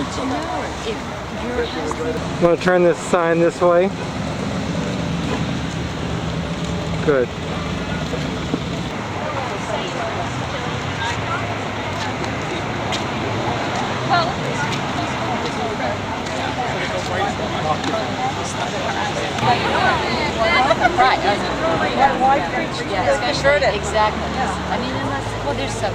to know if your husband... Want to turn this sign this way? Good. Right. Yeah, especially, exactly. I mean, unless, well, there's some.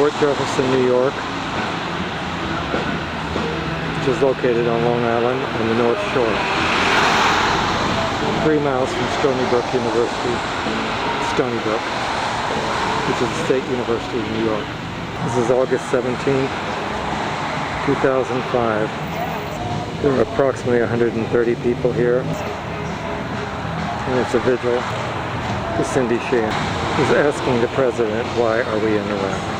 Port Jefferson, New York, which is located on Long Island on the North Shore. 3 miles from Stony Brook University, Stony Brook, which is a state university in New York. This is August 17, 2005. There are approximately 130 people here, and it's a vigil for Cindy Sheehan, who's asking the president, why are we in Iraq?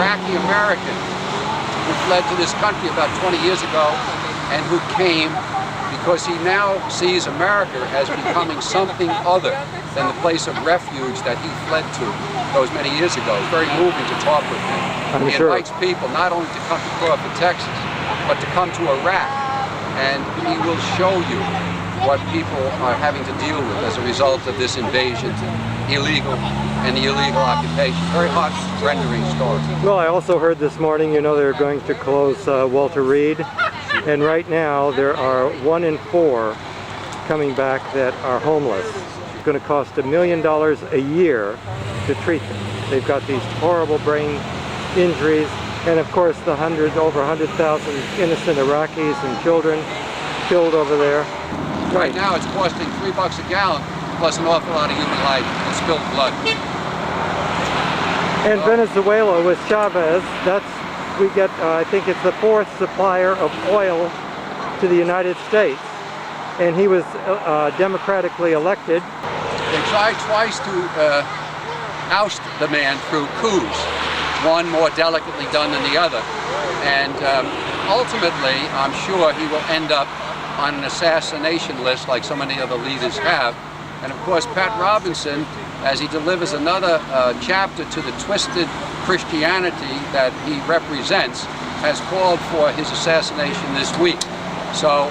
Iraqi American who fled to this country about 20 years ago and who came because he now sees America as becoming something other than the place of refuge that he fled to those many years ago. It's very moving to talk with him. He invites people not only to come to Crawford, Texas, but to come to Iraq, and he will show you what people are having to deal with as a result of this invasion, illegal, and the illegal occupation. Very hot rendering story. Well, I also heard this morning, you know, they're going to close Walter Reed, and right now there are 1 in 4 coming back that are homeless. It's going to cost $1 million a year to treat them. They've got these horrible brain injuries, and of course the over 100,000 innocent Iraqis and children killed over there. Right now it's costing $3 a gallon, plus an awful lot of human life and spilled blood. And Venezuela with Chavez, we get, I think it's the 4th supplier of oil to the United States. And he was democratically elected. They tried twice to oust the man through coups, one more delicately done than the other. And ultimately, I'm sure he will end up on an assassination list like so many other leaders have. And of course, Pat Robinson, as he delivers another chapter to the twisted Christianity that he represents, has called for his assassination this week. So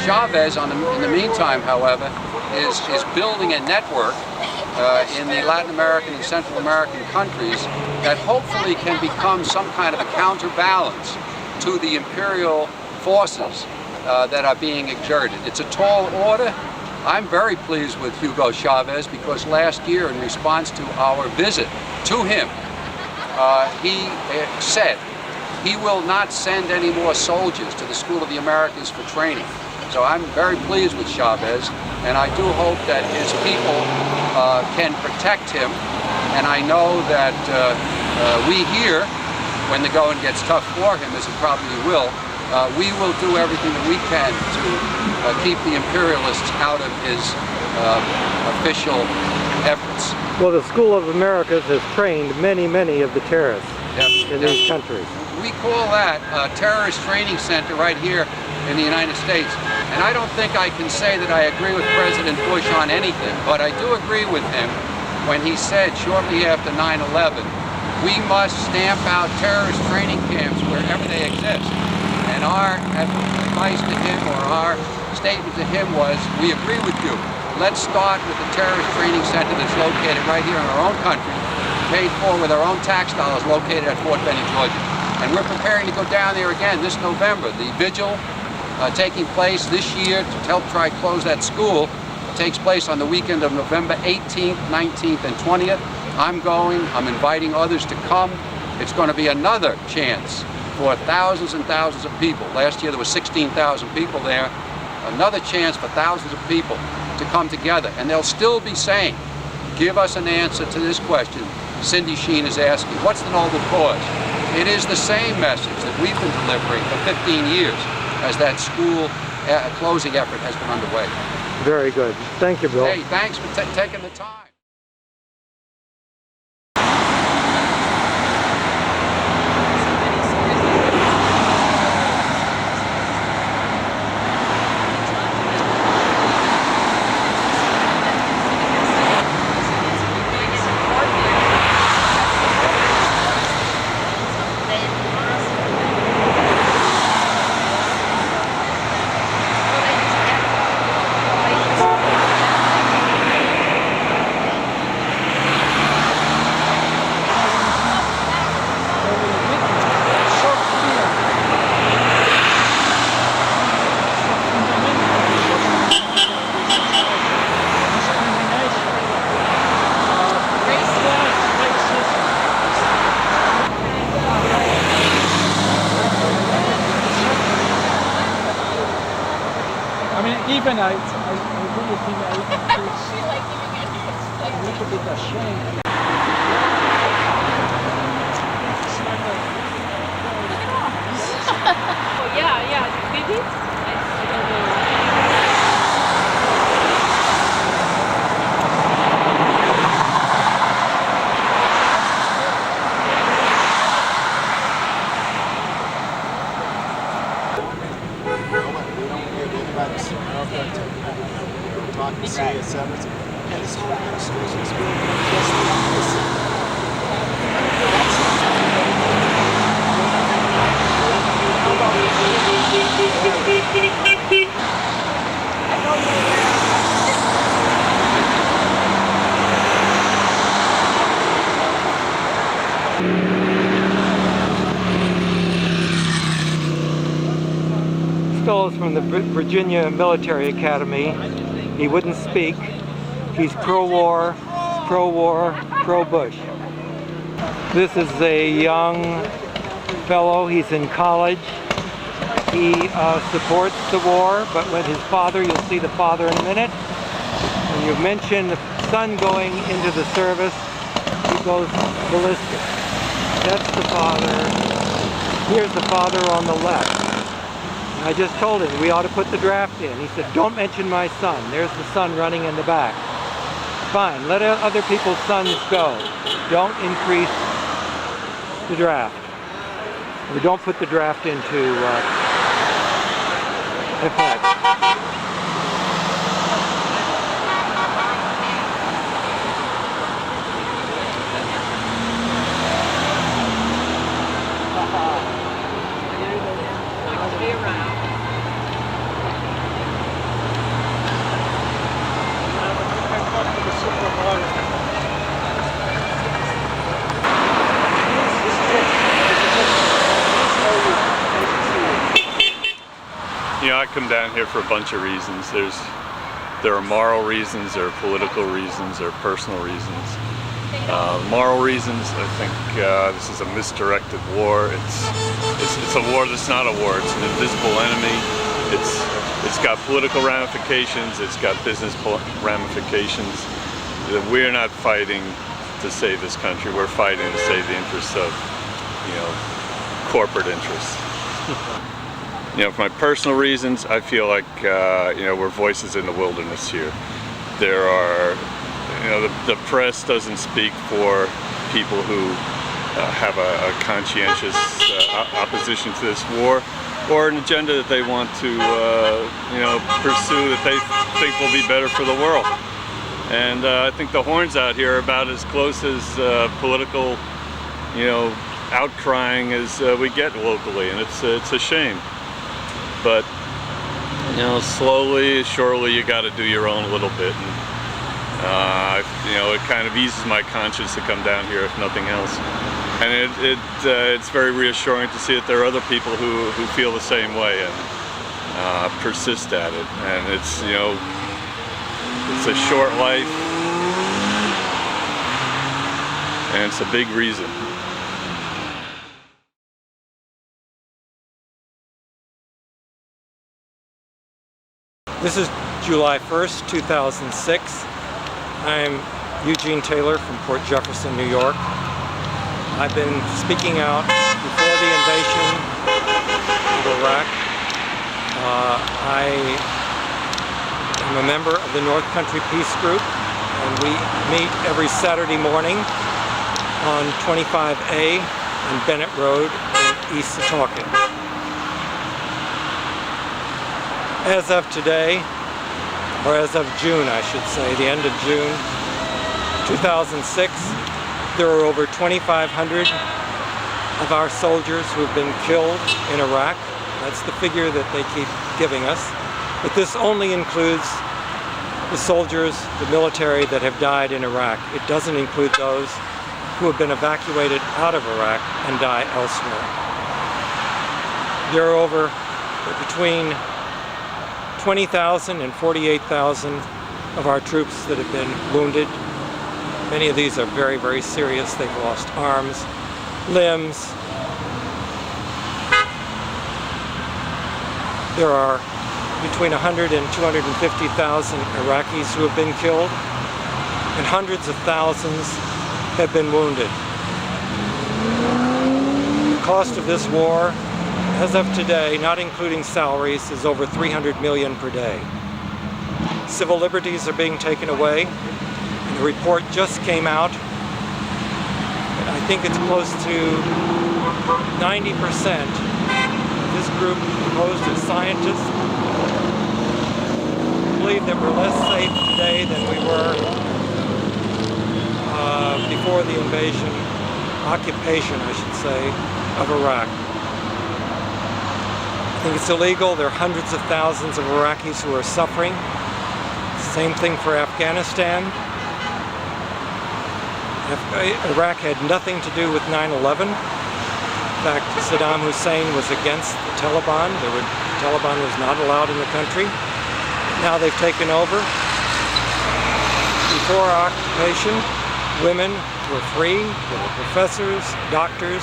Chavez, in the meantime, however, is building a network in the Latin American and Central American countries that hopefully can become some kind of a counterbalance to the imperial forces that are being exerted. It's a tall order. I'm very pleased with Hugo Chavez because last year, in response to our visit to him, he said he will not send any more soldiers to the School of the Americas for training. So I'm very pleased with Chavez, and I do hope that his people can protect him. And I know that we here, when the going gets tough for him, as it probably will do everything that we can to keep the imperialists out of his official efforts. Well, the School of Americas has trained many of the terrorists in these countries. We call that a terrorist training center right here in the United States. And I don't think I can say that I agree with President Bush on anything, but I do agree with him when he said shortly after 9/11, we must stamp out terrorist training camps wherever they exist. And our advice to him, or our statement to him, was, we agree with you. Let's start with the terrorist training center that's located right here in our own country, paid for with our own tax dollars, located at Fort Benning, Georgia. And we're preparing to go down there again this November. The Vigil taking place this year to help try to close that school takes place on the weekend of November 18th, 19th, and 20th. I'm going. I'm inviting others to come. It's going to be another chance for thousands and thousands of people. Last year there were 16,000 people there. Another chance for thousands of people to come together. And they'll still be saying, give us an answer to this question Cindy Sheehan is asking. What's the noble cause? It is the same message that we've been delivering for 15 years as that school closing effort has been underway. Very good. Thank you, Bill. Hey, thanks for taking the time. Even I really think it's a little bit ashamed. Yeah, did it? I don't know. from the Virginia Military Academy. He wouldn't speak. He's pro-war, pro-Bush. This is a young fellow. He's in college. He supports the war, but with his father, you'll see the father in a minute. When you mention the son going into the service, he goes ballistic. That's the father. Here's the father on the left. And I just told him we ought to put the draft in. He said, don't mention my son. There's the son running in the back. Fine, let other people's sons go. Don't increase the draft. Or don't put the draft into effect. You know, I come down here for a bunch of reasons. There are moral reasons, there are political reasons, there are personal reasons. Moral reasons, I think this is a misdirected war. It's a war that's not a war. It's an invisible enemy. It's got political ramifications. It's got business ramifications. We're not fighting to save this country. We're fighting to save the interests of, you know, corporate interests. You know, for my personal reasons, I feel like, you know, we're voices in the wilderness here. There are, you know, the press doesn't speak for people who have a conscientious opposition to this war, or an agenda that they want to, you know, pursue that they think will be better for the world. And I think the horns out here are about as close as political, you know, outcrying as we get locally, and it's a shame. But, you know, slowly, surely, you got to do your own a little bit. And, you know, it kind of eases my conscience to come down here, if nothing else. And it's very reassuring to see that there are other people who feel the same way and persist at it. And it's, you know, it's a short life, and it's a big reason. This is July 1st, 2006. I'm Eugene Taylor from Port Jefferson, New York. I've been speaking out before the invasion of Iraq. I am a member of the North Country Peace Group, and we meet every Saturday morning on 25A and Bennett Road in East Setauket. As of today, or as of June I should say, the end of June 2006, there are over 2,500 of our soldiers who have been killed in Iraq. That's the figure that they keep giving us. But this only includes the soldiers, the military that have died in Iraq. It doesn't include those who have been evacuated out of Iraq and die elsewhere. There are between 20,000 and 48,000 of our troops that have been wounded. Many of these are very, very serious. They've lost arms, limbs. There are between 100 and 250,000 Iraqis who have been killed, and hundreds of thousands have been wounded. The cost of this war, as of today, not including salaries, is over $300 million per day. Civil liberties are being taken away. And the report just came out. I think it's close to 90%. This group, composed of scientists, believe that we're less safe today than we were before the invasion, occupation, I should say, of Iraq. I think it's illegal. There are hundreds of thousands of Iraqis who are suffering. Same thing for Afghanistan. Iraq had nothing to do with 9/11. In fact, Saddam Hussein was against the Taliban. The Taliban was not allowed in the country. Now they've taken over. Before our occupation, women were free. They were professors, doctors,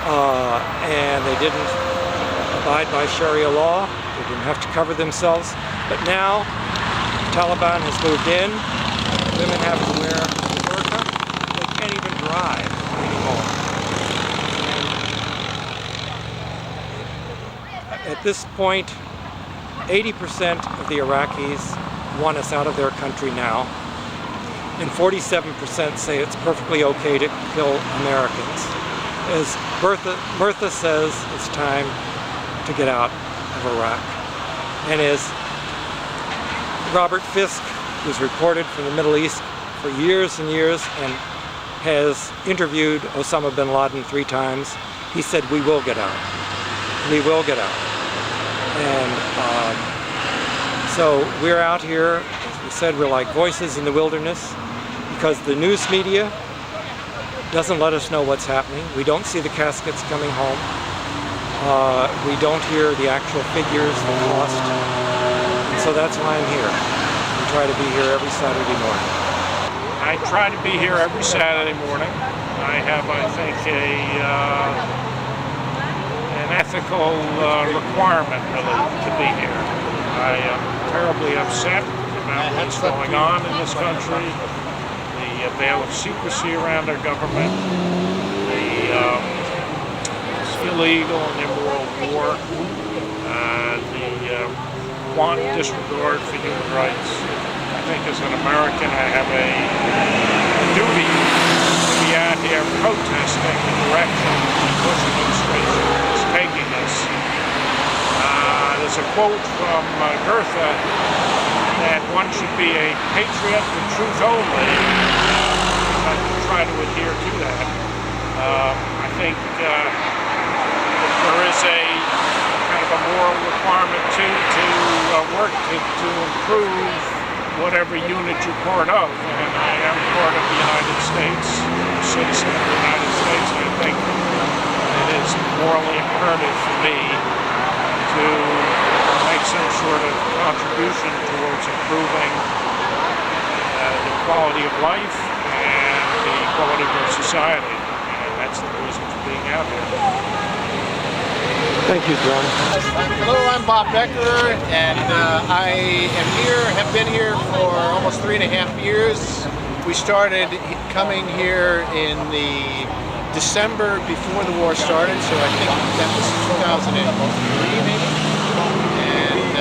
and they didn't abide by Sharia law. They didn't have to cover themselves. But now, the Taliban has moved in. Women have to wear a burqa. They can't even drive anymore. And at this point, 80% of the Iraqis want us out of their country now. And 47% say it's perfectly okay to kill Americans. As Bertha says, it's time to get out of Iraq. And as Robert Fisk, who's reported from the Middle East for years and years and has interviewed Osama bin Laden 3 times, he said, we will get out. We will get out. And so we're out here, as we said, we're like voices in the wilderness because the news media doesn't let us know what's happening. We don't see the caskets coming home. We don't hear the actual figures, the cost. And so that's why I'm here. We try to be here every Saturday morning. I try to be here every Saturday morning. I have, I think, an ethical requirement, really, to be here. I am terribly upset about what's going on in this country, the veil of secrecy around our government, the illegal and immoral war, the wanton disregard for human rights. I think as an American I have a duty to be out here protesting the direction the Bush administration is taking us. There's a quote from Goethe that one should be a patriot with truth only. I try to adhere to that. I think there is a kind of a moral requirement to work to improve whatever unit you're part of, and I am part of the United States, a citizen of the United States, and I think it is morally imperative for me to make some sort of contribution towards improving the quality of life and the quality of our society, and that's the reason for being out here. Thank you, John. Hello, I'm Bob Becker, and have been here for almost 3.5 years. We started coming here in the December before the war started, so I think that was 2003 maybe. And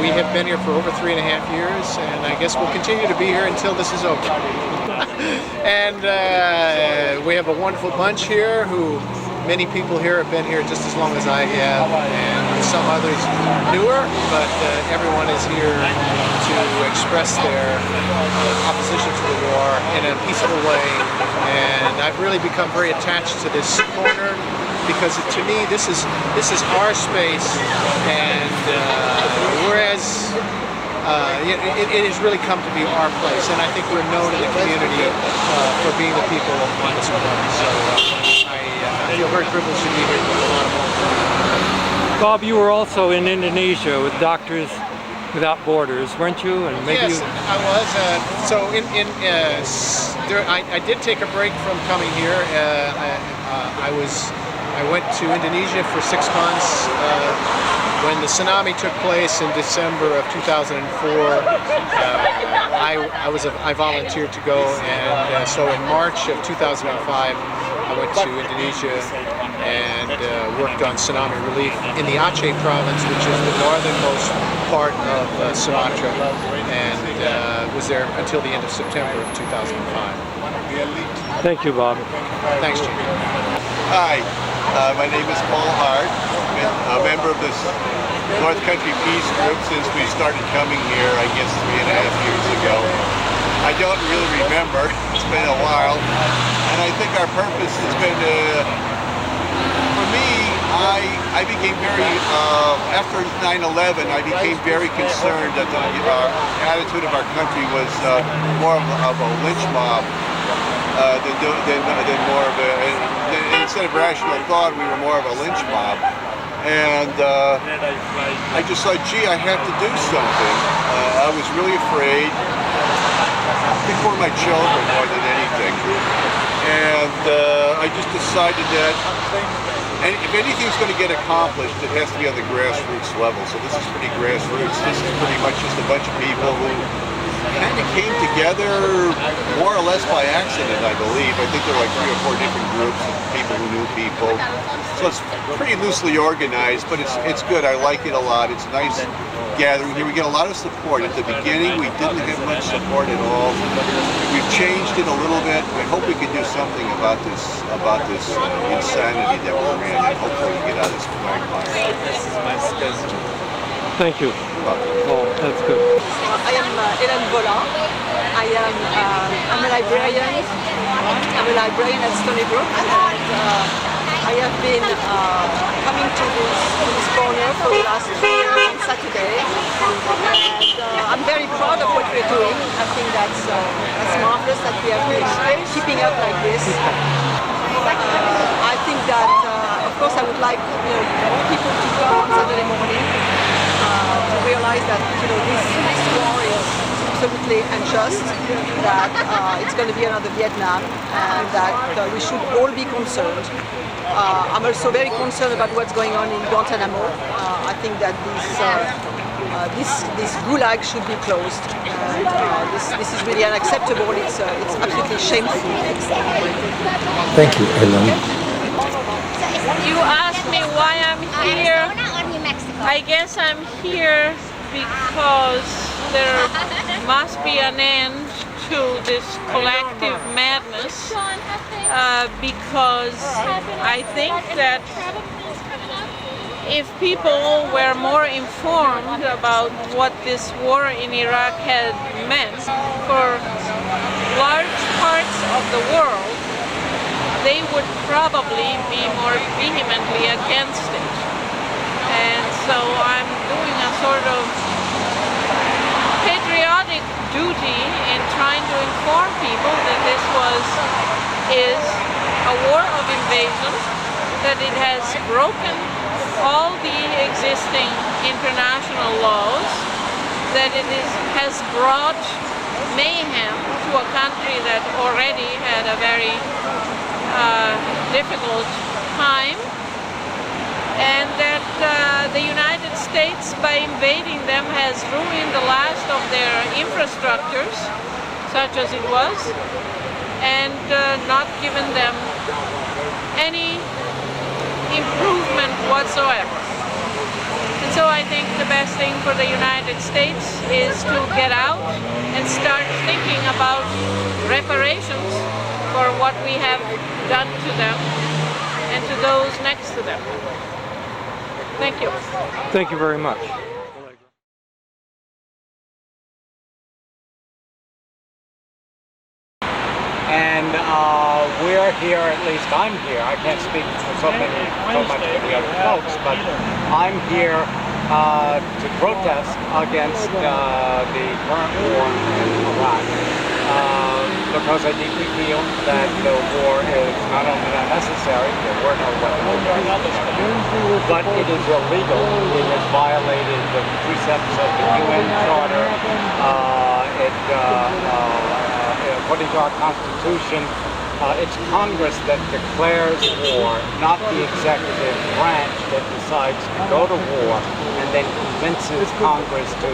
we have been here for over 3.5 years, and I guess we'll continue to be here until this is over. And we have a wonderful bunch here who many people here have been here just as long as I have, and some others newer, but everyone is here to express their opposition to the war in a peaceful way. And I've really become very attached to this corner because to me this is our space, and whereas it has really come to be our place, and I think we're known in the community for being the people on this corner. So I feel very privileged to be here with a lot of people. Bob, you were also in Indonesia with Doctors Without Borders, weren't you? And maybe yes, I was. So I did take a break from coming here. I went to Indonesia for 6 months. When the tsunami took place in December of 2004, I volunteered to go, and so in March of 2005, I went to Indonesia and worked on tsunami relief in the Aceh province, which is the northernmost part of Sumatra, and was there until the end of September of 2005. Thank you, Bob. Thanks, Jim. Hi, my name is Paul Hart. I'm a member of this North Country Peace Group since we started coming here, I guess 3.5 years ago. I don't really remember, it's been a while, and I think our purpose has been for me, I became very, after 9/11, I became very concerned that the attitude of our country was more of a lynch mob than more of a, instead of rational thought, we were more of a lynch mob. And I just thought, gee, I have to do something. I was really afraid, before my children more than anything. And I just decided that if anything's going to get accomplished, it has to be on the grassroots level. So this is pretty grassroots. This is pretty much just a bunch of people who kind of came together more or less by accident, I believe. I think there were like 3 or 4 different groups of people who knew people. So it's pretty loosely organized, but it's good. I like it a lot. It's a nice gathering here. We get a lot of support. At the beginning, we didn't have much support at all. We've changed it a little bit. I hope we can do something about this insanity that we're in, and hopefully we get out of this quagmire. Thank you. Oh, that's good. I am Hélène Bolland. I'm a librarian. I'm a librarian at Stony Brook, and I have been coming to this corner for the last 3 years on Saturday, and I'm very proud of what we're doing. I think that's marvelous that we have been keeping up like this. I think that, of course, I would like more people to come on Saturday morning to realize that this war is absolutely unjust, that it's going to be another Vietnam, and that we should all be concerned. I'm also very concerned about what's going on in Guantanamo. I think that this gulag should be closed. And, this is really unacceptable. It's absolutely shameful. Thank you, Hélène. You asked me why I'm here. I guess I'm here because there must be an end to this collective madness, because I think that if people were more informed about what this war in Iraq had meant for large parts of the world, they would probably be more vehemently against it. And so I'm doing a sort of patriotic duty in trying to inform people that this is a war of invasion, that it has broken all the existing international laws, that it has brought mayhem to a country that already had a very difficult time, and that the United States, by invading them, has ruined the last of their infrastructures, such as it was, and not given them any improvement whatsoever. And so I think the best thing for the United States is to get out and start thinking about reparations for what we have done to them and to those next to them. Thank you. Thank you very much. And we're here, at least I'm here. I can't speak for so much of the other folks, but I'm here to protest against the current war in Iraq. Because I deeply feel that the war is not only not necessary, there were no weapons, but it is illegal. It has violated the precepts of the UN Charter. According to our Constitution, it's Congress that declares war, not the executive branch that decides to go to war and then convinces Congress to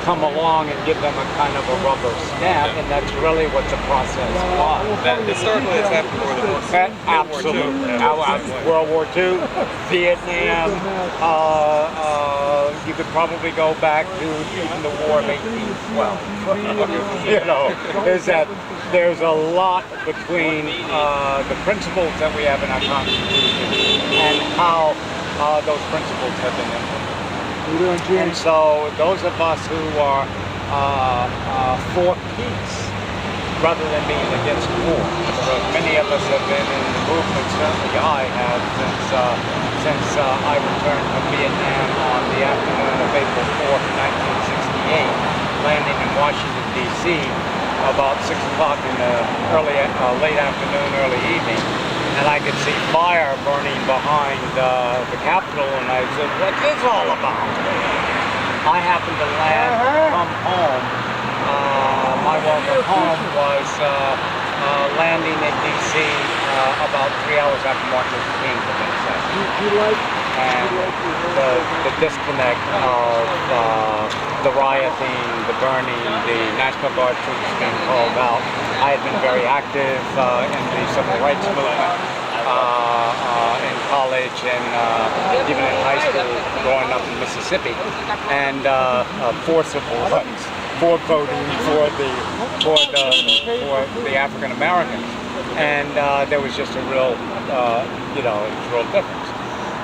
come along and give them a kind of a rubber stamp, and that's really what the process was. That historically has happened more than once. Absolutely. World War II, Vietnam, you could probably go back to even the War of 1812. There's a lot between the principles that we have in our Constitution and how those principles have been implemented. And so those of us who are for peace rather than being against war, because many of us have been in the movement, certainly I have, since I returned from Vietnam on the afternoon of April 4th, 1968, landing in Washington, D.C. about 6 o'clock in the late afternoon, early evening. and I could see fire burning behind the Capitol, and I said, what's this all about? I happened to come home. My walk home was landing at D.C. About 3 hours after Martin Luther King had been assassinated. And the disconnect of the rioting, the burning, the National Guard troops being called out. I had been very active in the civil rights movement in college and even in high school growing up in Mississippi, and for civil rights, for voting for the African Americans, and there was just a real, real difference.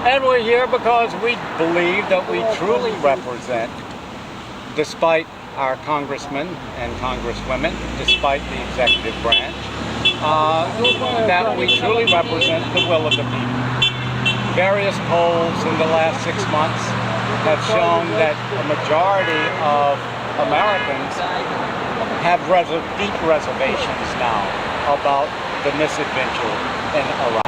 And we're here because we believe that we truly represent, despite our congressmen and congresswomen, despite the executive branch, that we truly represent the will of the people. Various polls in the last 6 months have shown that a majority of Americans have deep reservations now about the misadventure in Iraq.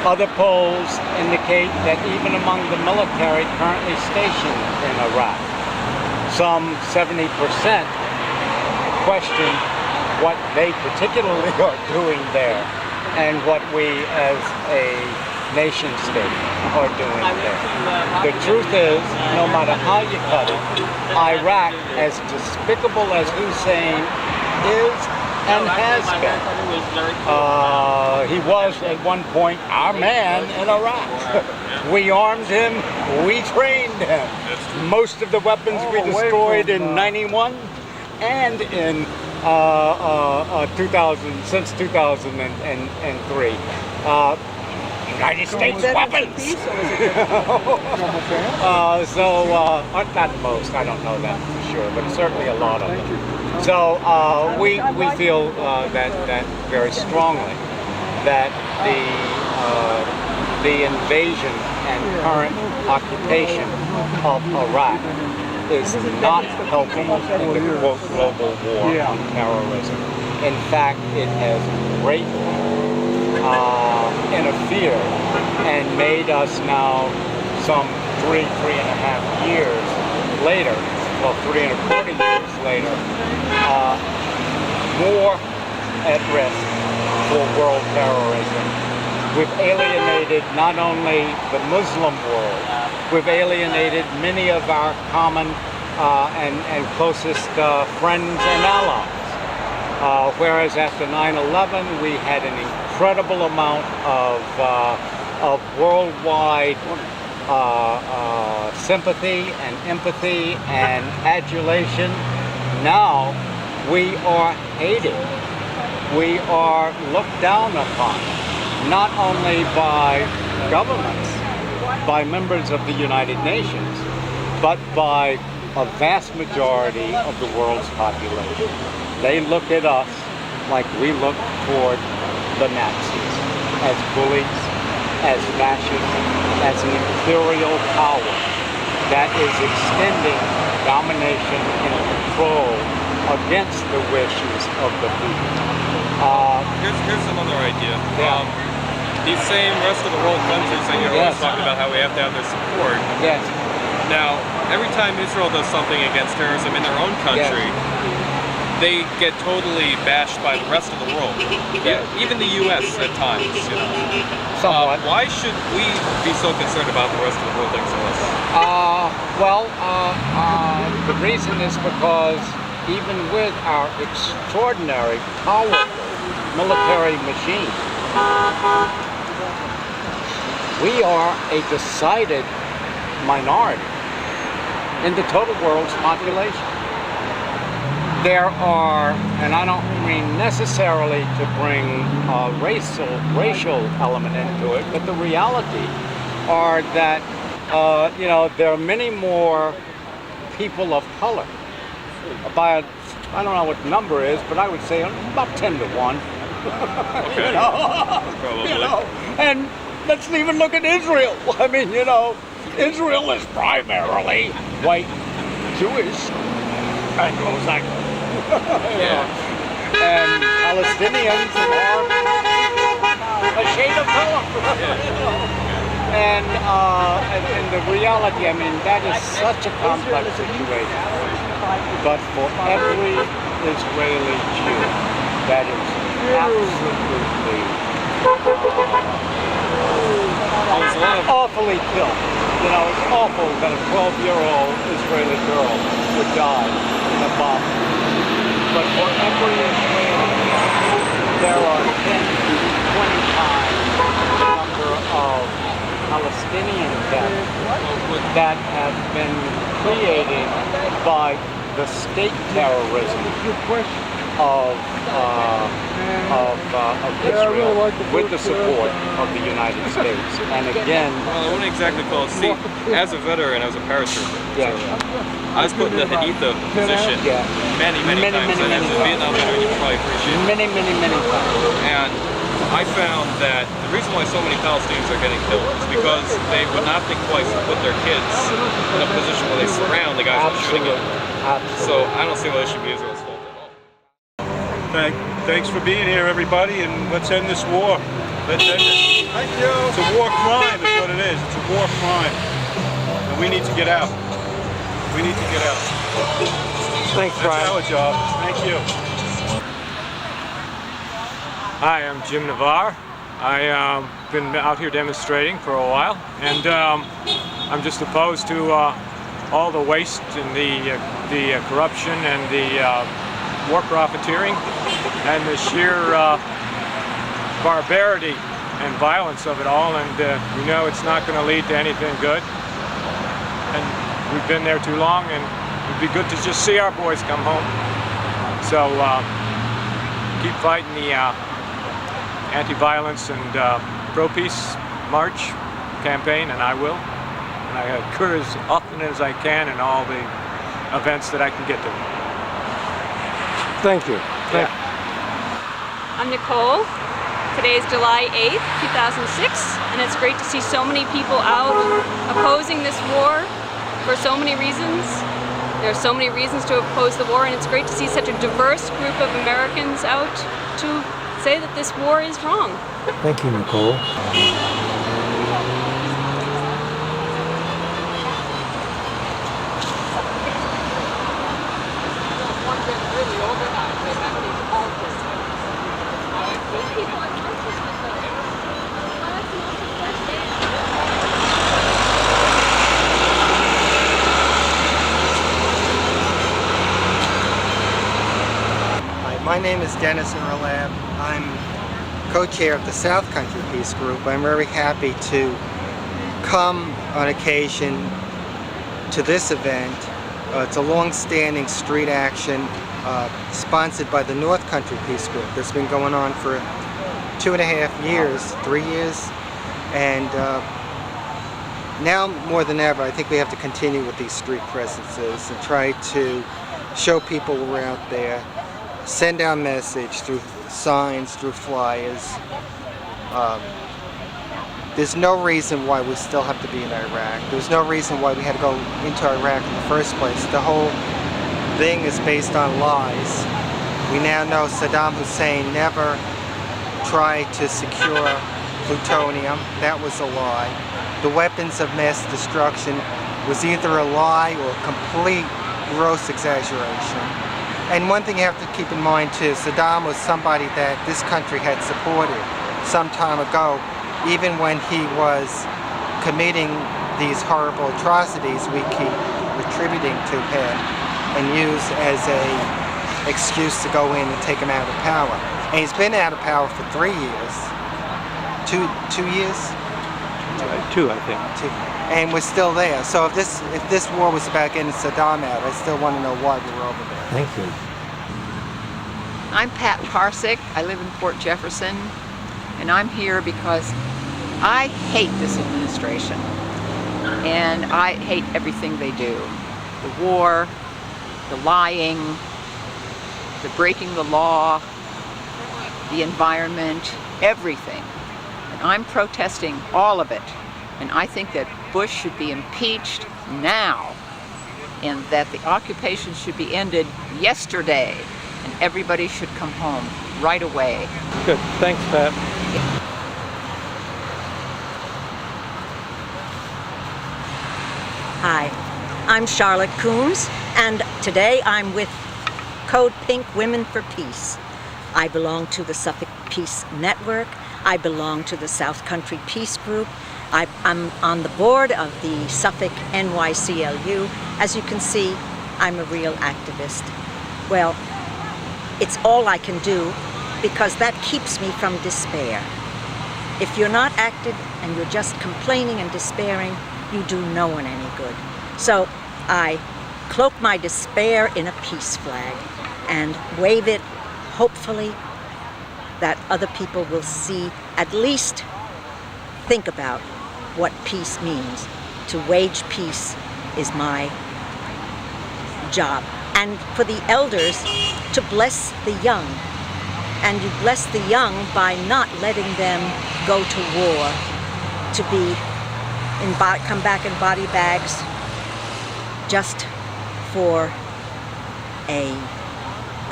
Other polls indicate that even among the military currently stationed in Iraq, some 70% question what they particularly are doing there and what we as a nation state are doing there. The truth is, no matter how you cut it, Iraq, as despicable as Hussein is and has been, he was at one point our man in Iraq. We armed him, we trained him. Most of the weapons we destroyed in '91 and in since 2003. United States weapons! Not most, I don't know that for sure, but certainly a lot of them. So we feel that very strongly that the invasion and current occupation of Iraq is not helping in the quote global war on terrorism. In fact, it has greatly interfered and made us now some 3.5 years later, well 3.25 years later, more at risk for world terrorism. We've alienated not only the Muslim world, we've alienated many of our common and closest friends and allies. Whereas after 9/11 we had an incredible amount of worldwide sympathy and empathy and adulation. Now we are hated. We are looked down upon, not only by governments, by members of the United Nations, but by a vast majority of the world's population. They look at us like we look toward the Nazis, as bullies, as fascists, as an imperial power that is extending domination and control against the wishes of the people. Here's another idea. Yeah. These same rest of the world countries that you're always talking about how we have to have their support. Yes. Now, every time Israel does something against terrorism in their own country, they get totally bashed by the rest of the world. Yeah. Even the U.S. at times, you know. Somewhat. Why should we be so concerned about the rest of the world thinks of us? The reason is because even with our extraordinary, powerful military machine, we are a decided minority in the total world's population. There are, and I don't mean necessarily to bring a racial element into it, but the reality are that, there are many more people of color. By, I don't know what the number is, but I would say about 10 to 1. Okay. Probably. And let's even look at Israel. I mean, Israel is primarily white, Jewish, Anglo-Saxon. And Palestinians are paid to tell them. And the reality, I mean, that is such a complex situation. But for every Israeli Jew, that is absolutely awfully killed. You know, it's awful that a 12-year-old Israeli girl would die in a bomb. But for every Israeli, there are 10 to 20 times the number of Palestinian deaths that have been created by the state terrorism of Israel with the support of the United States. And again, well, I wouldn't exactly call it. See, as a veteran, I was a paratrooper. Yeah. I was put in the Haditha position many times. And as a Vietnam veteran, you probably appreciate it. Many times. And I found that the reason why so many Palestinians are getting killed is because they would not think twice to put their kids in a position where they surround the guys who are shooting them. So I don't see why it should be Israel's fault at all. Thanks for being here, everybody, and let's end this war. Let's end it. Thank you. It's a war crime is what it is. It's a war crime. And we need to get out. We need to get out. Thanks, Brian. That's our job. Thank you. Hi, I'm Jim Navarre. I've been out here demonstrating for a while, and I'm just opposed to all the waste and the corruption and the war profiteering and the sheer barbarity and violence of it all, and we know it's not going to lead to anything good. And we've been there too long, and it'd be good to just see our boys come home. So keep fighting the anti-violence and pro-peace march campaign, and I will. And I occur as often as I can in all the events that I can get to. Thank you. I'm Nicole. Today is July 8th, 2006, and it's great to see so many people out opposing this war for so many reasons. There are so many reasons to oppose the war, and it's great to see such a diverse group of Americans out to say that this war is wrong. Thank you, Nicole. My name is Dennis Erlab. I'm co-chair of the South Country Peace Group. I'm very happy to come on occasion to this event. It's a long-standing street action sponsored by the North Country Peace Group that's been going on for 2.5 years, 3 years, and now more than ever I think we have to continue with these street presences and try to show people we're out there, send our message through signs, through flyers. There's no reason why we still have to be in Iraq. There's no reason why we had to go into Iraq in the first place. The whole thing is based on lies. We now know Saddam Hussein never tried to secure plutonium. That was a lie. The weapons of mass destruction was either a lie or complete gross exaggeration. And one thing you have to keep in mind too, Saddam was somebody that this country had supported some time ago. Even when he was committing these horrible atrocities, we keep attributing to him and use as a excuse to go in and take him out of power. And he's been out of power for 3 years. Two years? 2, I think. 2. And we're still there. So if this war was about getting Saddam out, I still want to know why we were over there. Thank you. I'm Pat Parsick. I live in Port Jefferson, and I'm here because I hate this administration, and I hate everything they do. The war, the lying, the breaking the law, the environment, everything. And I'm protesting all of it. And I think that Bush should be impeached now, and that the occupation should be ended yesterday, and everybody should come home right away. Good. Thanks, Pat. Hi, I'm Charlotte Coombs, and today I'm with Code Pink Women for Peace. I belong to the Suffolk Peace Network. I belong to the South Country Peace Group. I'm on the board of the Suffolk NYCLU. As you can see, I'm a real activist. Well, it's all I can do because that keeps me from despair. If you're not active and you're just complaining and despairing, you do no one any good. So I cloak my despair in a peace flag and wave it, hopefully that other people will see, at least think about what peace means. To wage peace is my job. And for the elders, to bless the young. And you bless the young by not letting them go to war, to come back in body bags just for a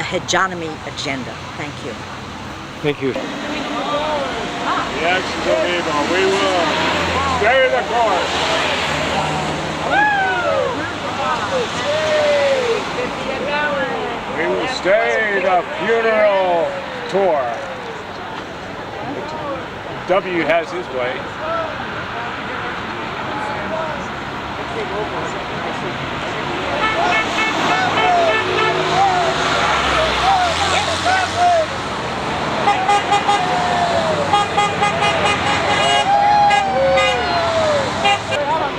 hegemony agenda. Thank you. Thank you. Yes, we will stay the course. We will stay the funeral tour. W has his way.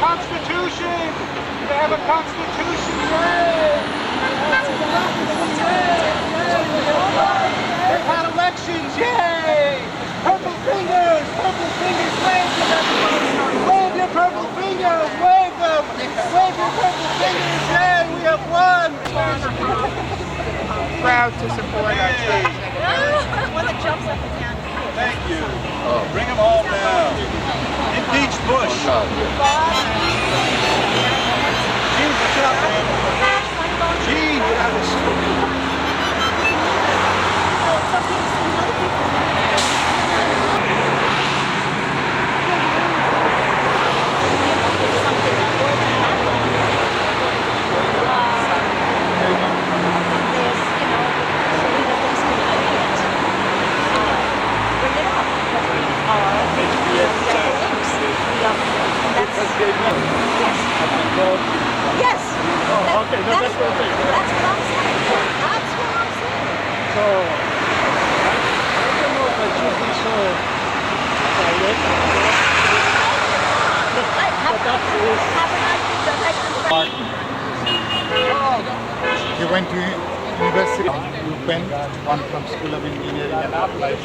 Constitution! We have a constitution! Yay! They've had elections! Yay! Purple fingers! Purple fingers! Wave them! Wave your purple fingers! Wave them! Wave your purple fingers! Yay! We have won! Proud to support our church. One that jumps up and down. Thank you. Bring them all down. Impeach Bush. Gene, get up, man. Gene, get out of the street. Yes. Oh, okay. No, that's what I'm saying. That's what I'm saying. That's what I'm saying. So, I don't know if I should be so excited. He went to University of UPenn, one from School of Engineering and Applied.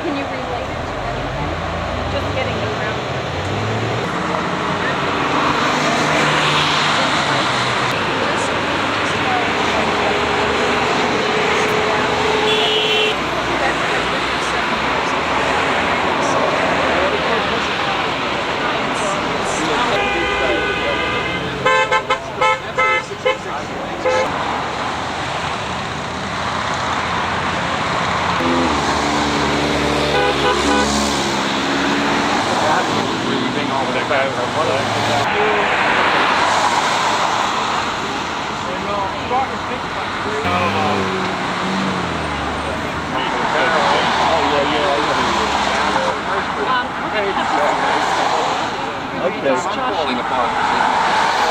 Can you relate it to anything? Just getting around. Okay. Falling apart.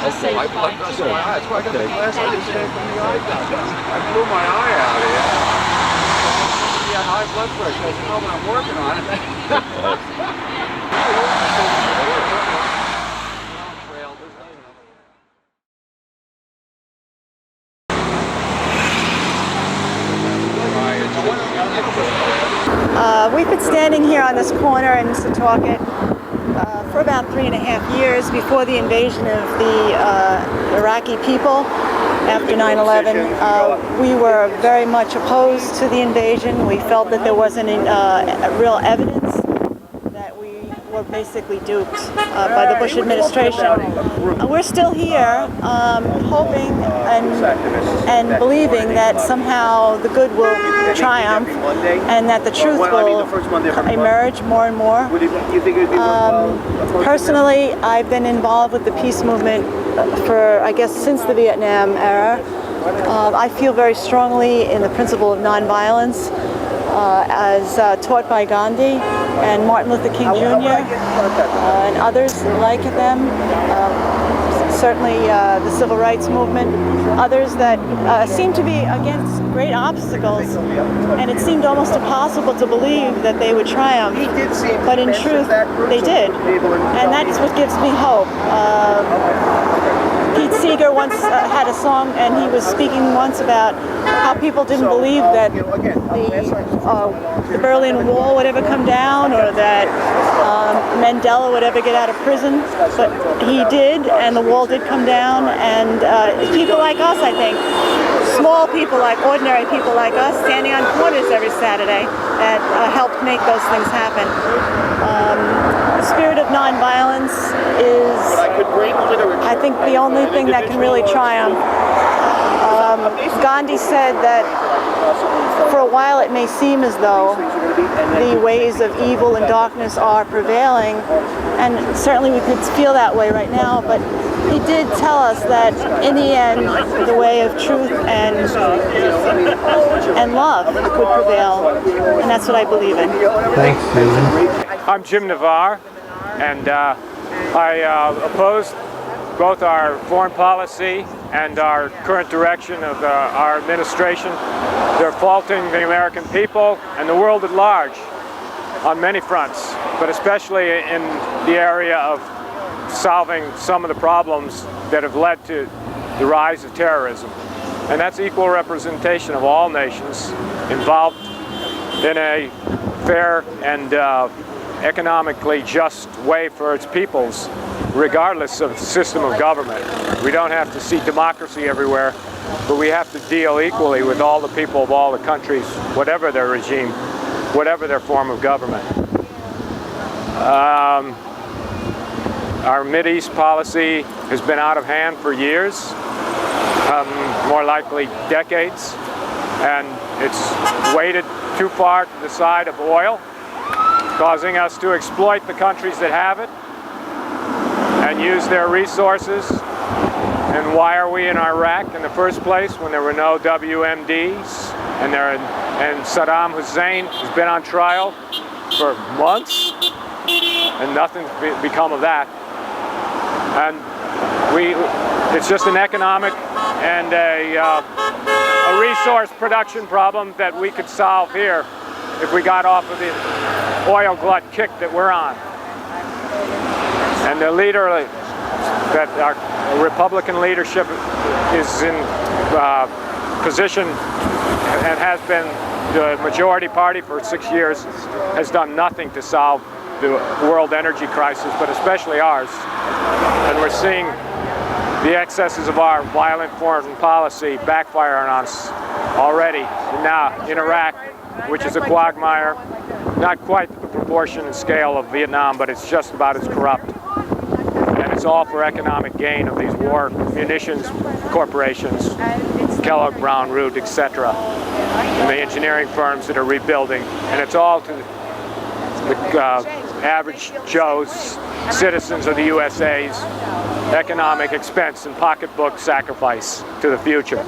My blood pressure, my eye. That's why I got the glass. I just came from the eye doctor. I blew my eye out here. He had high blood pressure. I said, no, but I'm working on it. We've been standing here on this corner in Setauket for about 3.5 years before the invasion of the Iraqi people after 9/11. We were very much opposed to the invasion. We felt that there wasn't real evidence that we were basically duped by the Bush administration. We're still here hoping and believing that somehow the good will triumph and that the truth will emerge more and more. Personally, I've been involved with the peace movement for, I guess, since the Vietnam era. I feel very strongly in the principle of nonviolence as taught by Gandhi and Martin Luther King Jr. And others like them. Certainly the civil rights movement, others that seem to be against great obstacles, and it seemed almost impossible to believe that they would triumph, but in truth they did, and that's what gives me hope. Pete Seeger once had a song, and he was speaking once about how people didn't believe that the Berlin Wall would ever come down, or that Mandela would ever get out of prison, but he did, and the wall did come down, and people like us, I think, small people, like ordinary people like us, standing on corners every Saturday, that helped make those things happen. The spirit of nonviolence is, I think, the only thing that can really triumph. Gandhi said that for a while it may seem as though the ways of evil and darkness are prevailing, and certainly we could feel that way right now, but he did tell us that in the end the way of truth and love would prevail, and that's what I believe in. Thanks, Susan. I'm Jim Navarre, and I oppose both our foreign policy and our current direction of our administration. They're faulting the American people and the world at large on many fronts, but especially in the area of solving some of the problems that have led to the rise of terrorism. And that's equal representation of all nations involved in a fair and economically just way for its peoples, regardless of the system of government. We don't have to see democracy everywhere, but we have to deal equally with all the people of all the countries, whatever their regime, whatever their form of government. Our Mideast policy has been out of hand for years, more likely decades, and it's weighted too far to the side of oil, causing us to exploit the countries that have it and use their resources. And why are we in Iraq in the first place when there were no WMDs and Saddam Hussein has been on trial for months and nothing's become of that? And it's just an economic and a resource production problem that we could solve here if we got off of the oil glut kick that we're on. And the leader, that our Republican leadership is in position and has been the majority party for 6 years, has done nothing to solve the world energy crisis, but especially ours. And we're seeing the excesses of our violent foreign policy backfiring on us already. Now in Iraq, which is a quagmire, not quite the proportion and scale of Vietnam, but it's just about as corrupt. And it's all for economic gain of these war munitions corporations, Kellogg, Brown, Root, etc., and the engineering firms that are rebuilding. And it's all to the average Joe's, citizens of the USA's economic expense and pocketbook sacrifice to the future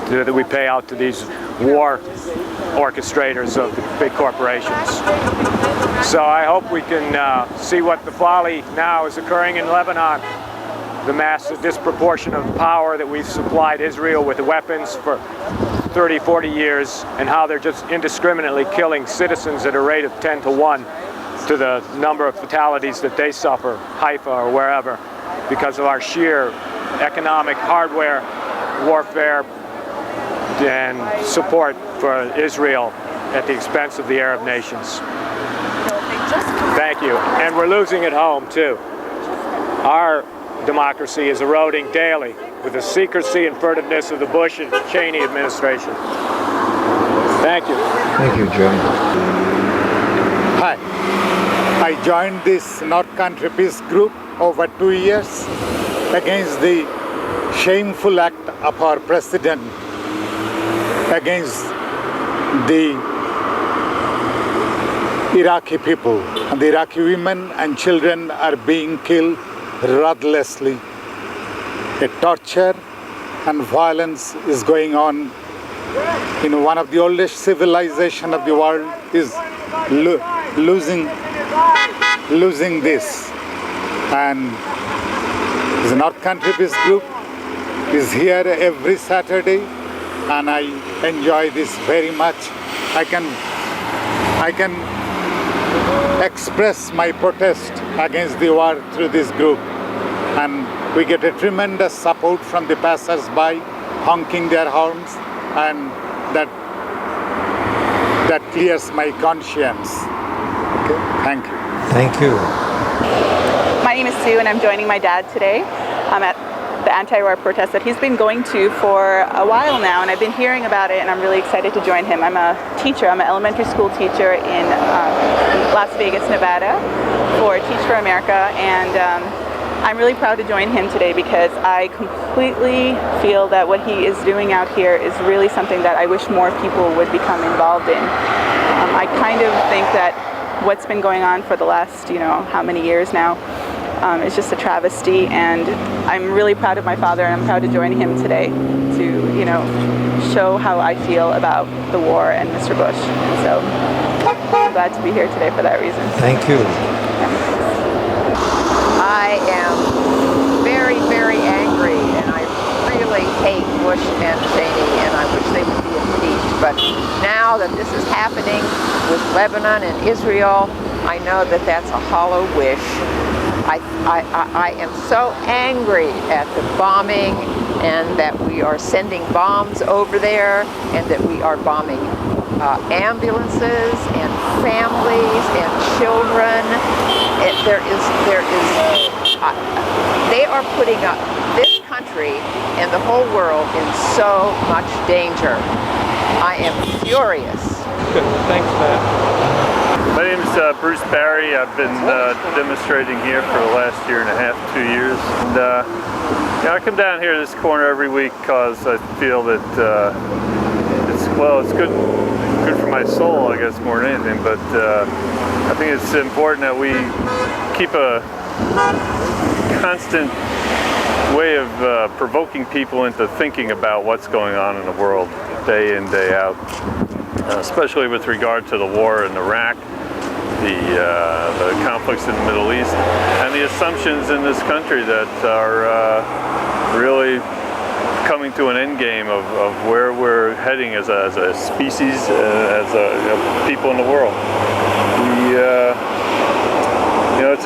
that we pay out to these war orchestrators of the big corporations. So I hope we can see what the folly now is occurring in Lebanon, the massive disproportionate power that we've supplied Israel with weapons for 30, 40 years, and how they're just indiscriminately killing citizens at a rate of 10 to 1 to the number of fatalities that they suffer, Haifa or wherever, because of our sheer economic hardware, warfare, and support for Israel at the expense of the Arab nations. Thank you. And we're losing at home, too. Our democracy is eroding daily with the secrecy and furtiveness of the Bush and Cheney administration. Thank you. Thank you, Jim. Hi. I joined this North Country Peace Group over 2 years against the shameful act of our president against the Iraqi people. And the Iraqi women and children are being killed ruthlessly. A torture and violence is going on in one of the oldest civilizations of the world is losing this. And the North Country Peace Group is here every Saturday, and I enjoy this very much. I can express my protest against the war through this group, and we get a tremendous support from the passers-by honking their horns, and that clears my conscience. Okay, thank you. Thank you. My name is Sue, and I'm joining my dad today. I'm at the anti-war protest that he's been going to for a while now, and I've been hearing about it, and I'm really excited to join him. I'm a teacher. I'm an elementary school teacher in Las Vegas, Nevada for Teach for America, and I'm really proud to join him today because I completely feel that what he is doing out here is really something that I wish more people would become involved in. I kind of think that what's been going on for the last, how many years now, it's just a travesty, and I'm really proud of my father, and I'm proud to join him today to, show how I feel about the war and Mr. Bush. And so I'm glad to be here today for that reason. Thank you. I am very, very angry, and I really hate Bush and Cheney, and I wish they would be impeached. But now that this is happening with Lebanon and Israel, I know that that's a hollow wish. I am so angry at the bombing, and that we are sending bombs over there, and that we are bombing ambulances and families and children. They are putting up this country and the whole world in so much danger. I am furious. Good. Thanks, Matt. My name is Bruce Barry. I've been demonstrating here for the last year and a half, 2 years. And I come down here to this corner every week because I feel that it's good for my soul, I guess, more than anything. But I think it's important that we keep a constant way of provoking people into thinking about what's going on in the world day in, day out, especially with regard to the war in Iraq, the conflicts in the Middle East, and the assumptions in this country that are really coming to an end game of where we're heading as a species, as a people in the world.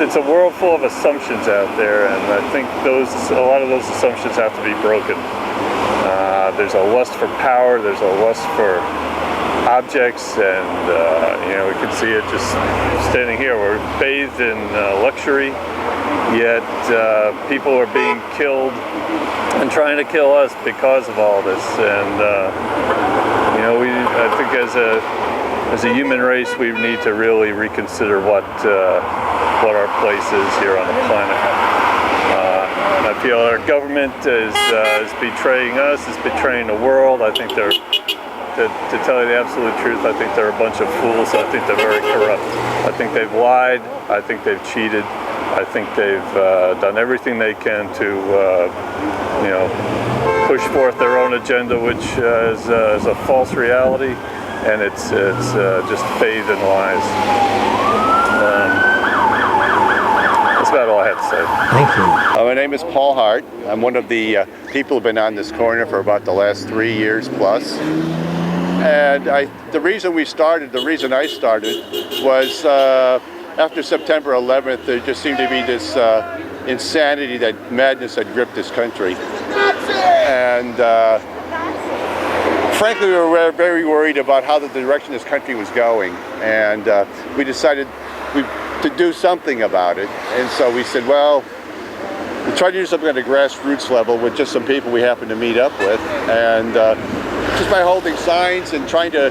It's a world full of assumptions out there, and I think a lot of those assumptions have to be broken. There's a lust for power, there's a lust for objects, and we can see it just standing here. We're bathed in luxury, yet people are being killed and trying to kill us because of all this. And I think as a human race, we need to really reconsider what our place is here on the planet. I feel our government is betraying us, is betraying the world. I think they're, to tell you the absolute truth, I think they're a bunch of fools. I think they're very corrupt. I think they've lied. I think they've cheated. I think they've done everything they can to, push forth their own agenda, which is a false reality, and it's just bathed in lies. As about all I have to say. Thank you. My name is Paul Hart. I'm one of the people who've been on this corner for about the last 3 years plus. And the reason I started was after September 11th, there just seemed to be this insanity, that madness had gripped this country. And frankly, we were very worried about how the direction this country was going. And we decided to do something about it. And so we said, well, we tried to do something at a grassroots level with just some people we happened to meet up with. And just by holding signs and trying to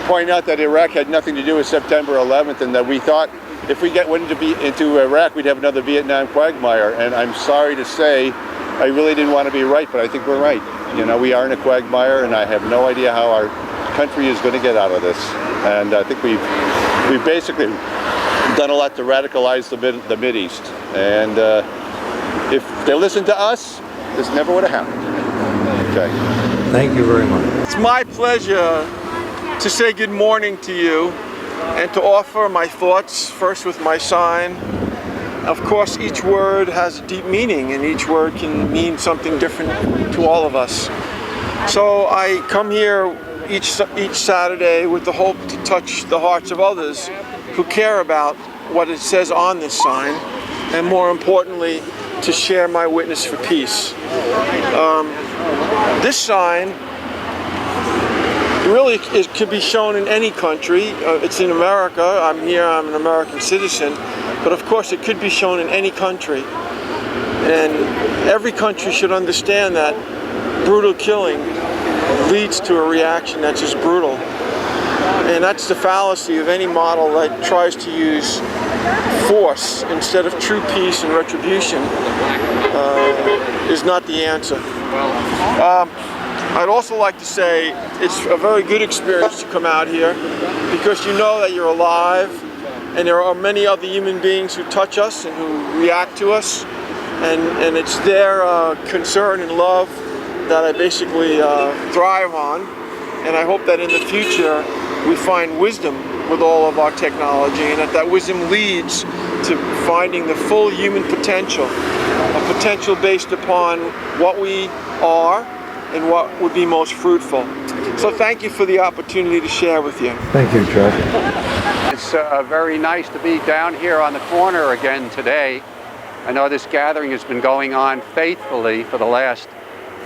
point out that Iraq had nothing to do with September 11th, and that we thought if we went into Iraq, we'd have another Vietnam quagmire. And I'm sorry to say, I really didn't want to be right, but I think we're right. You know, we are in a quagmire, and I have no idea how our country is going to get out of this. And I think we've basically done a lot to radicalize the Mideast. And if they listened to us, this never would have happened. Okay. Thank you very much. It's my pleasure to say good morning to you and to offer my thoughts, first with my sign. Of course, each word has a deep meaning, and each word can mean something different to all of us. So I come here each Saturday with the hope to touch the hearts of others who care about what it says on this sign, and more importantly, to share my witness for peace. This sign really could be shown in any country. It's in America. I'm here, I'm an American citizen, but of course it could be shown in any country. And every country should understand that brutal killing leads to a reaction that's as brutal. And that's the fallacy of any model that tries to use force instead of true peace and retribution is not the answer. I'd also like to say it's a very good experience to come out here, because you know that you're alive, and there are many other human beings who touch us and who react to us, and it's their concern and love that I basically thrive on. And I hope that in the future we find wisdom with all of our technology, and that wisdom leads to finding the full human potential, a potential based upon what we are and what would be most fruitful. So thank you for the opportunity to share with you. Thank you, Chuck. It's very nice to be down here on the corner again today. I know this gathering has been going on faithfully for the last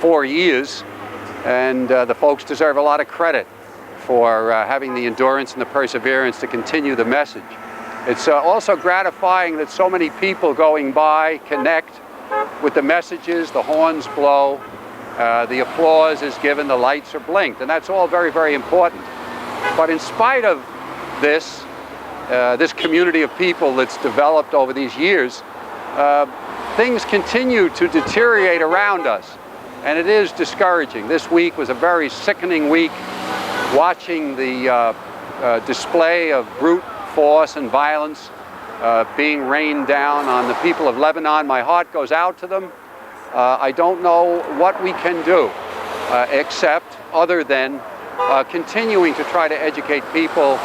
4 years, and the folks deserve a lot of credit for having the endurance and the perseverance to continue the message. It's also gratifying that so many people going by connect with the messages, the horns blow, the applause is given, the lights are blinked, and that's all very, very important. But in spite of this, this community of people that's developed over these years, things continue to deteriorate around us, and it is discouraging. This week was a very sickening week, watching the display of brute force and violence being rained down on the people of Lebanon. My heart goes out to them. I don't know what we can do except other than continuing to try to educate people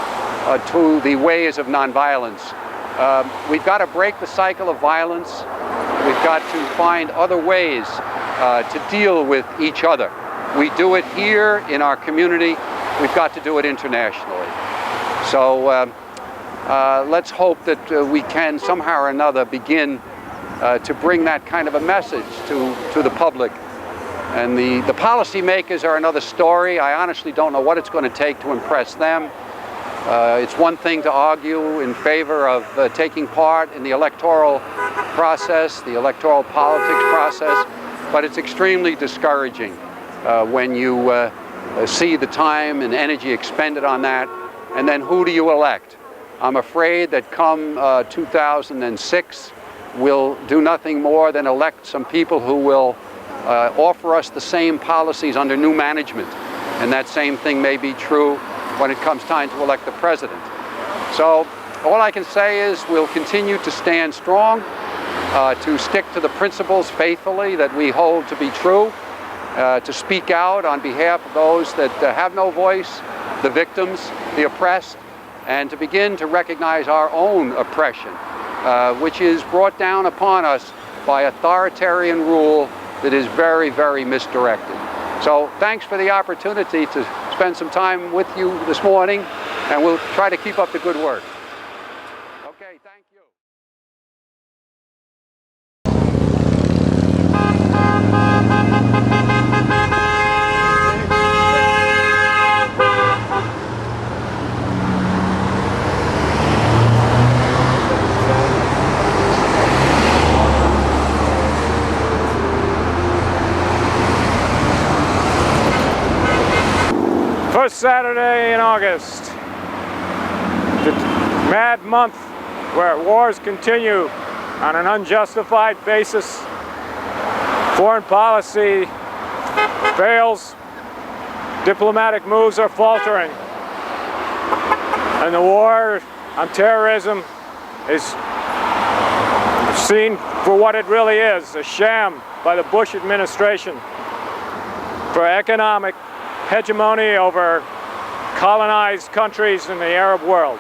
to the ways of nonviolence. We've got to break the cycle of violence. We've got to find other ways to deal with each other. We do it here in our community. We've got to do it internationally. So let's hope that we can somehow or another begin to bring that kind of a message to the public. And the policymakers are another story. I honestly don't know what it's going to take to impress them. It's one thing to argue in favor of taking part in the electoral process, the electoral politics process, but it's extremely discouraging when you see the time and energy expended on that, and then who do you elect? I'm afraid that come 2006, we'll do nothing more than elect some people who will offer us the same policies under new management. And that same thing may be true when it comes time to elect the president. So all I can say is we'll continue to stand strong, to stick to the principles faithfully that we hold to be true, to speak out on behalf of those that have no voice, the victims, the oppressed, and to begin to recognize our own oppression which is brought down upon us by authoritarian rule that is very, very misdirected. So thanks for the opportunity to spend some time with you this morning, and we'll try to keep up the good work. Okay, thank you. First Saturday in August, the mad month where wars continue on an unjustified basis, foreign policy fails, diplomatic moves are faltering, and the war on terrorism is seen for what it really is, a sham by the Bush administration for economic hegemony over colonized countries in the Arab world.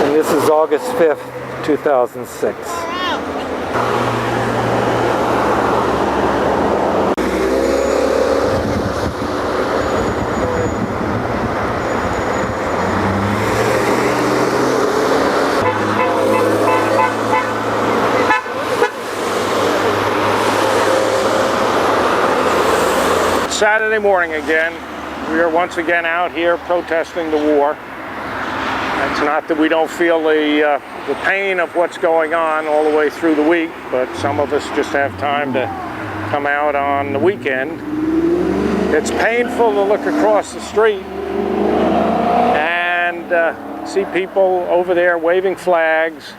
And this is August 5th, 2006. Saturday morning again. We are once again out here protesting the war. It's not that we don't feel the pain of what's going on all the way through the week, but some of us just have time to come out on the weekend. It's painful to look across the street and see people over there waving flags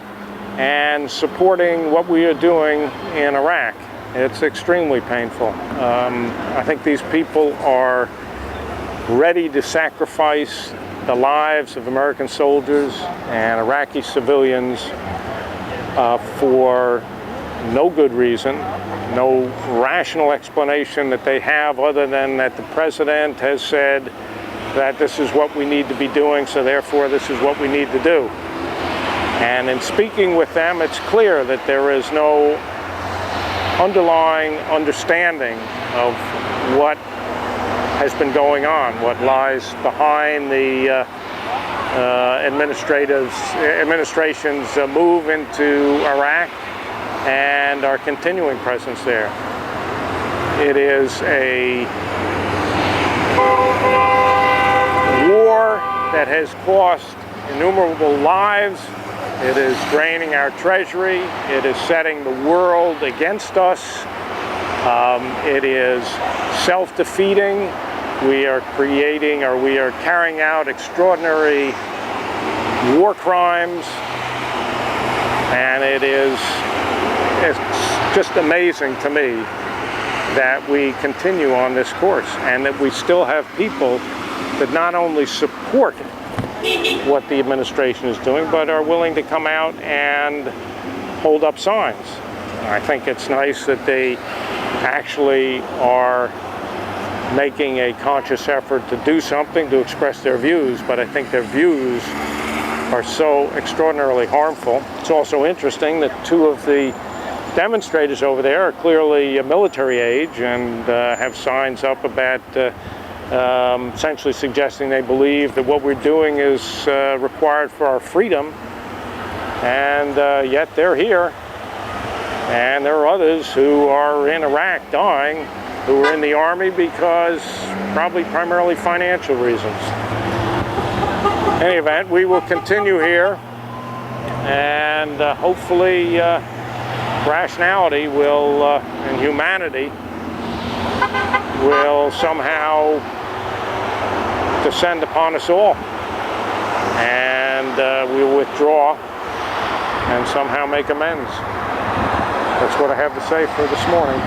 and supporting what we are doing in Iraq. It's extremely painful. I think these people are ready to sacrifice the lives of American soldiers and Iraqi civilians for no good reason, no rational explanation that they have other than that the president has said that this is what we need to be doing, so therefore this is what we need to do. And in speaking with them, it's clear that there is no underlying understanding of what has been going on, what lies behind the administration's move into Iraq and our continuing presence there. It is a war that has cost innumerable lives. It is draining our treasury. It is setting the world against us. It is self-defeating. We are creating, or we are carrying out extraordinary war crimes. And it's just amazing to me that we continue on this course and that we still have people that not only support what the administration is doing, but are willing to come out and hold up signs. I think it's nice that they actually are making a conscious effort to do something, to express their views, but I think their views are so extraordinarily harmful. It's also interesting that two of the demonstrators over there are clearly military age and have signs up about essentially suggesting they believe that what we're doing is required for our freedom, and yet they're here. And there are others who are in Iraq dying, who are in the army because probably primarily financial reasons. In any event, we will continue here, and hopefully rationality will, and humanity will somehow descend upon us all, and we will withdraw and somehow make amends. That's what I have to say for this morning.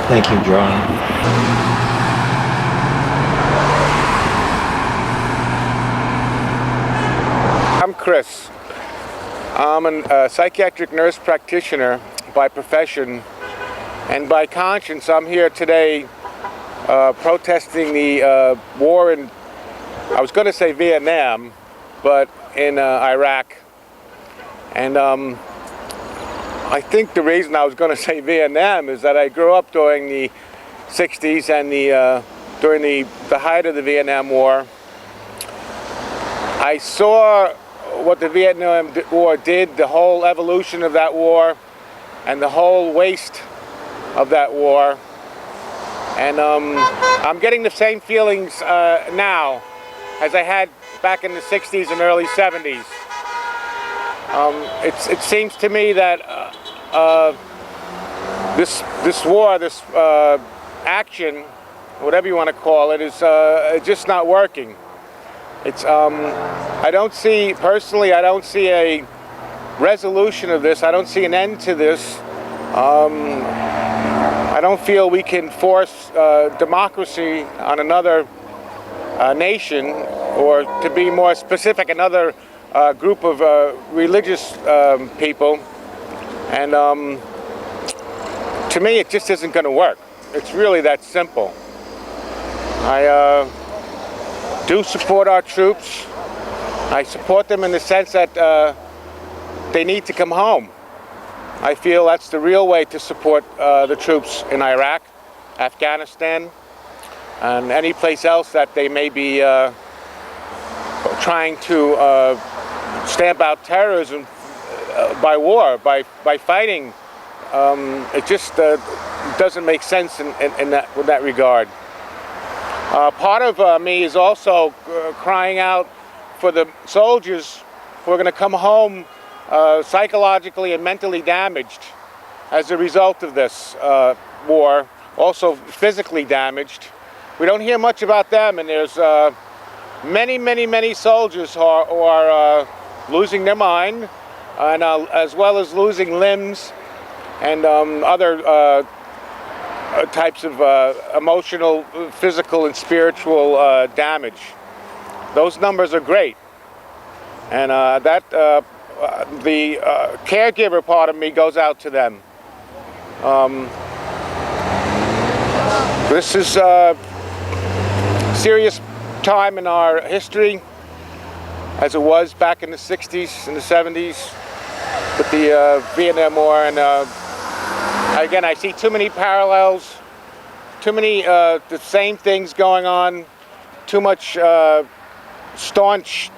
Thank you, John. Chris. I'm a psychiatric nurse practitioner by profession, and by conscience I'm here today protesting the war in, I was going to say Vietnam, but in Iraq. And I think the reason I was going to say Vietnam is that I grew up during the 60s and during the height of the Vietnam War. I saw what the Vietnam War did, the whole evolution of that war, and the whole waste of that war. And I'm getting the same feelings now as I had back in the 60s and early 70s. It seems to me that this war, this action, whatever you want to call it, is just not working. It's I don't see, personally, I don't see a resolution of this. I don't see an end to this. I don't feel we can force democracy on another nation, or to be more specific, another group of religious people. And to me, it just isn't going to work. It's really that simple. I do support our troops. I support them in the sense that they need to come home. I feel that's the real way to support the troops in Iraq, Afghanistan, and any place else that they may be trying to stamp out terrorism by war, by fighting. It just doesn't make sense in that regard. Part of me is also crying out for the soldiers who are going to come home psychologically and mentally damaged as a result of this war, also physically damaged. We don't hear much about them, and there's many soldiers who are losing their mind, and as well as losing limbs and other types of emotional, physical, and spiritual damage. Those numbers are great, and the caregiver part of me goes out to them. This is a serious time in our history, as it was back in the 60s and the 70s with the Vietnam War. And again, I see too many parallels, too many the same things going on, too much staunch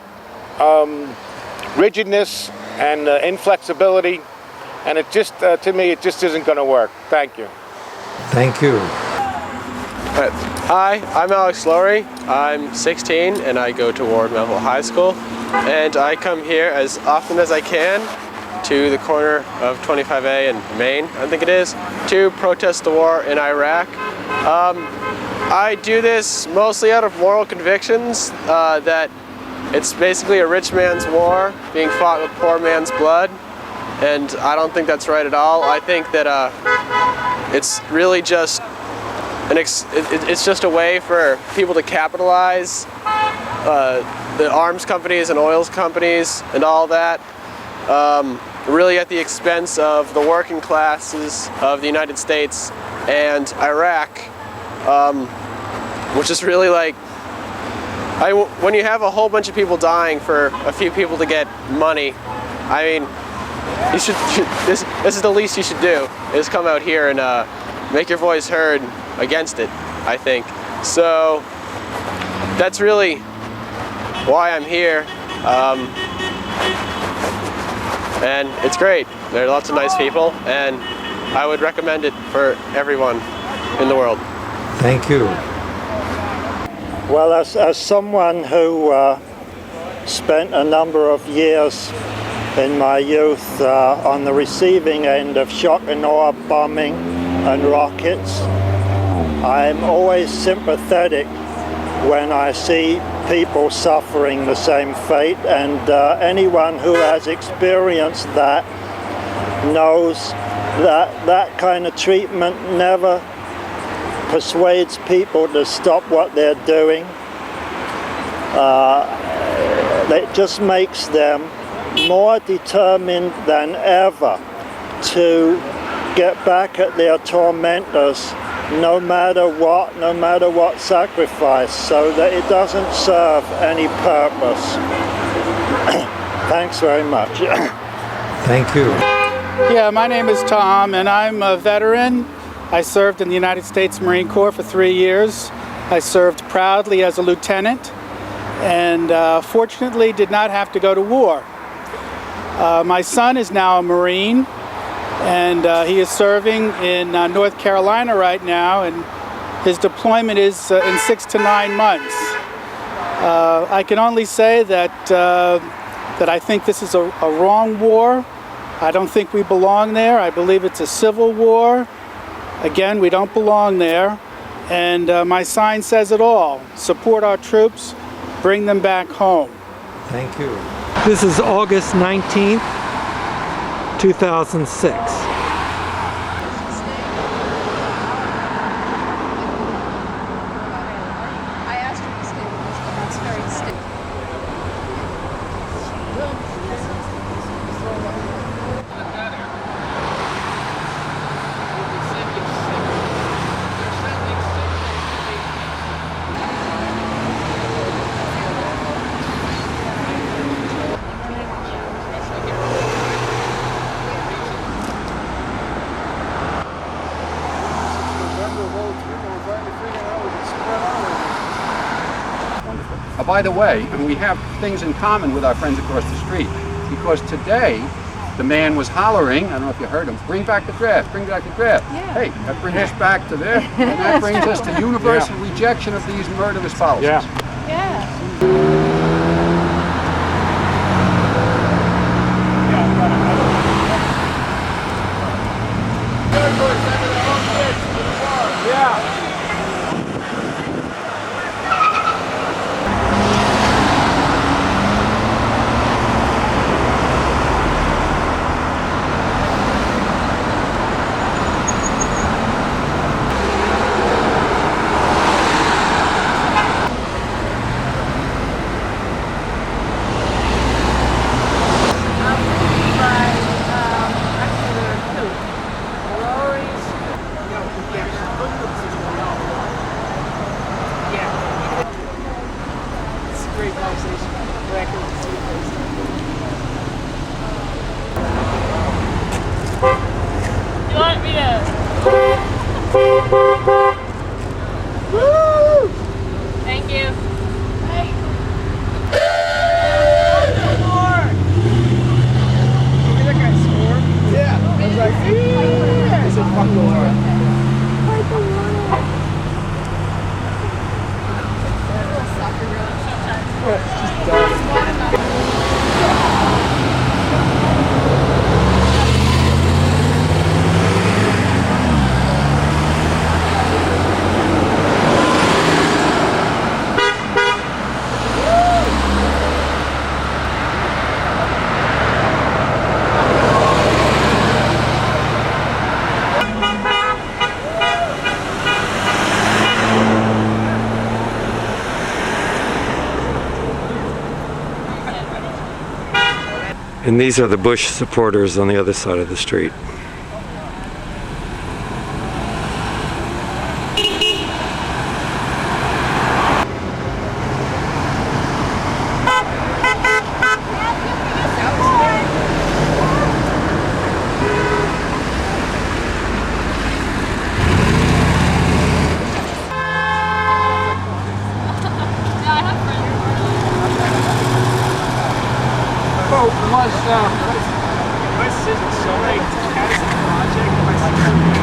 rigidness and inflexibility, and it just, to me, it just isn't going to work. Thank you. Thank you. Hi, I'm Alex Lowry. I'm 16 and I go to Ward Melville High School, and I come here as often as I can to the corner of 25A and Main, I think it is, to protest the war in Iraq. I do this mostly out of moral convictions that it's basically a rich man's war being fought with poor man's blood, and I don't think that's right at all. I think that it's really just it's just a way for people to capitalize the arms companies and oil companies and all that, really at the expense of the working classes of the United States and Iraq, which is really like, when you have a whole bunch of people dying for a few people to get money, I mean, you should, this is the least you should do, is come out here and make your voice heard against it, I think. So that's really why I'm here, and it's great. There are lots of nice people, and I would recommend it for everyone in the world. Thank you. Well, as someone who spent a number of years in my youth on the receiving end of shock and awe bombing and rockets, I'm always sympathetic when I see people suffering the same fate, and anyone who has experienced that knows that that kind of treatment never persuades people to stop what they're doing. It just makes them more determined than ever to get back at their tormentors, no matter what sacrifice, so that it doesn't serve any purpose. Thanks very much. Thank you. Yeah, my name is Tom, and I'm a veteran. I served in the United States Marine Corps for 3 years. I served proudly as a lieutenant, and fortunately did not have to go to war. My son is now a Marine, and he is serving in North Carolina right now, and his deployment is in 6 to 9 months. I can only say that I think this is a wrong war. I don't think we belong there. I believe it's a civil war. Again, we don't belong there. And my sign says it all. Support our troops, bring them back home. Thank you. This is August 19th, 2006. By the way, we have things in common with our friends across the street, because today the man was hollering, I don't know if you heard him, bring back the draft, bring back the draft. Yeah. Hey, that brings us back to there, and that brings us to universal rejection of these murderous policies. Thank you. And these are the Bush supporters on the other side of the street. My sister's so late. Project.